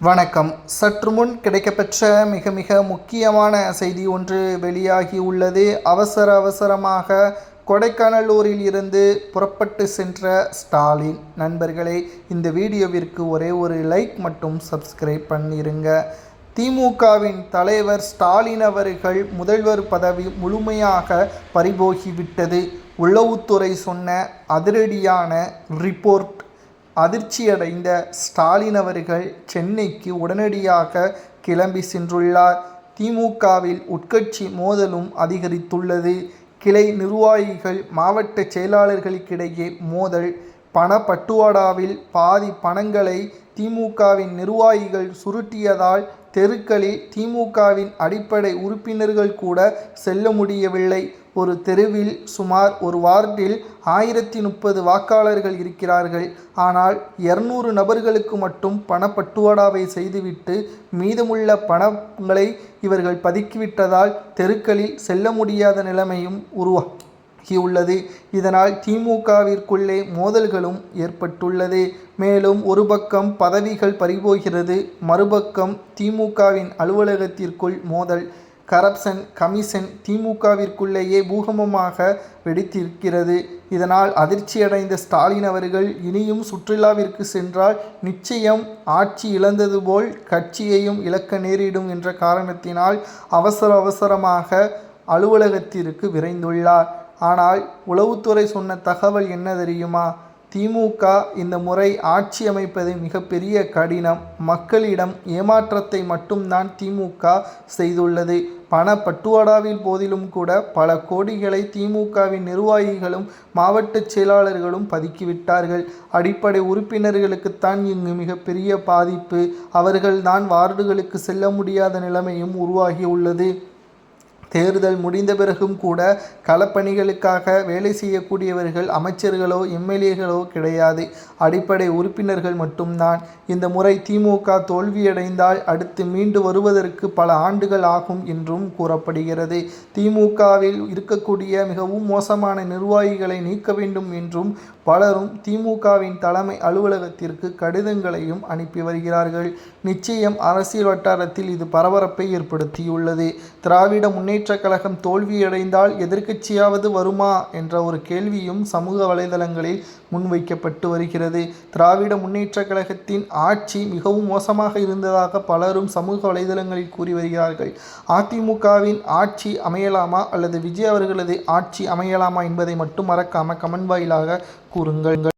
வணக்கம். சற்று முன் கிடைக்கப்பெற்ற மிக முக்கியமான செய்தி ஒன்று வெளியாகி உள்ளது. அவசரமாக கொடைக்கானலூரில் இருந்து புறப்பட்டு சென்ற ஸ்டாலின் நண்பர்களே, இந்த வீடியோவிற்கு ஒரே ஒரு லைக் மற்றும் சப்ஸ்கிரைப் பண்ணிருங்க. திமுகவின் தலைவர் ஸ்டாலின் அவர்கள் முதல்வர் பதவி முழுமையாக பறிபோகிவிட்டது. உளவுத்துறை சொன்ன அதிரடியான ரிப்போர்ட். அதிர்ச்சியடைந்த ஸ்டாலின் அவர்கள் சென்னைக்கு உடனடியாக கிளம்பி சென்றுள்ளார். திமுகவில் உட்கட்சி மோதலும் அதிகரித்துள்ளது. கிளை நிர்வாகிகள் மாவட்ட செயலாளர்களுக்கிடையே மோதல். பணப்பட்டுவாடாவில் பாதி பணங்களை திமுகவின் நிர்வாகிகள் சுருட்டியதால் தெருக்களில் திமுகவின் அடிப்படை உறுப்பினர்கள் கூட செல்ல முடியவில்லை. ஒரு தெருவில் சுமார் ஒரு வார்டில் 1030 வாக்காளர்கள் இருக்கிறார்கள். ஆனால் 200 நபர்களுக்கு மட்டும் பணப்பட்டுவாடாவை செய்துவிட்டு மீதமுள்ள பணங்களை இவர்கள் பதுக்கிவிட்டதால் தெருக்களில் செல்ல முடியாத நிலைமையும் உருவாகியுள்ளது. இதனால் திமுகவிற்குள்ளே மோதல்களும் ஏற்பட்டுள்ளது. மேலும் ஒரு பக்கம் பதவிகள் பறிபோகிறது, மறுபக்கம் திமுகவின் அலுவலகத்திற்குள் மோதல். கரப்ஷன் கமிஷன் திமுகவிற்குள்ளேயே பூகம்பமாக வெடித்திருக்கிறது. இதனால் அதிர்ச்சியடைந்த ஸ்டாலின் அவர்கள் இனியும் சுற்றுலாவிற்கு சென்றால் நிச்சயம் ஆட்சி இழந்தது போல் கட்சியையும் இழக்க நேரிடும் என்ற காரணத்தினால் அவசரமாக அலுவலகத்திற்கு விரைந்துள்ளார். ஆனால் உளவுத்துறை சொன்ன தகவல் என்ன தெரியுமா? திமுக இந்த முறை ஆட்சி அமைப்பது மிகப்பெரிய கடினம். மக்களிடம் ஏமாற்றத்தை மட்டும்தான் திமுக செய்துள்ளது. பணப்பட்டுவாடாவில் போதிலும் கூட பல கோடிகளை திமுகவின் நிர்வாகிகளும் மாவட்ட செயலாளர்களும் பதுக்கிவிட்டார்கள். அடிப்படை உறுப்பினர்களுக்குத்தான் இங்கு மிகப்பெரிய பாதிப்பு. அவர்கள்தான் வார்டுகளுக்கு செல்ல முடியாத நிலைமையும் உருவாகியுள்ளது. தேர்தல் முடிந்த பிறகும் கூட களப்பணிகளுக்காக வேலை செய்யக்கூடியவர்கள் அமைச்சர்களோ எம்எல்ஏகளோ கிடையாது. அடிப்படை உறுப்பினர்கள் மட்டும்தான். இந்த முறை திமுக தோல்வியடைந்தால் அடுத்து மீண்டு வருவதற்கு பல ஆண்டுகள் ஆகும் என்றும் கூறப்படுகிறது. திமுகவில் இருக்கக்கூடிய மிகவும் மோசமான நிர்வாகிகளை நீக்க வேண்டும் என்றும் பலரும் திமுகவின் தலைமை அலுவலகத்திற்கு கடிதங்களையும் அனுப்பி வருகிறார்கள். நிச்சயம் அரசியல் வட்டாரத்தில் இது பரபரப்பை ஏற்படுத்தியுள்ளது. திராவிட முன்னேற்ற கழகம் தோல்வியடைந்தால் எதிர்க்கட்சியாவது வருமா என்ற ஒரு கேள்வியும் சமூக வலைதளங்களில் முன்வைக்கப்பட்டு வருகிறது. திராவிட முன்னேற்ற கழகத்தின் ஆட்சி மிகவும் மோசமாக இருந்ததாக பலரும் சமூக வலைதளங்களில் கூறி வருகிறார்கள். அதிமுகவின் ஆட்சி அமையலாமா அல்லது விஜய் அவர்களது ஆட்சி அமையலாமா என்பதை மட்டும் மறக்காம கமெண்ட் வாயிலாக கூறுங்கள்.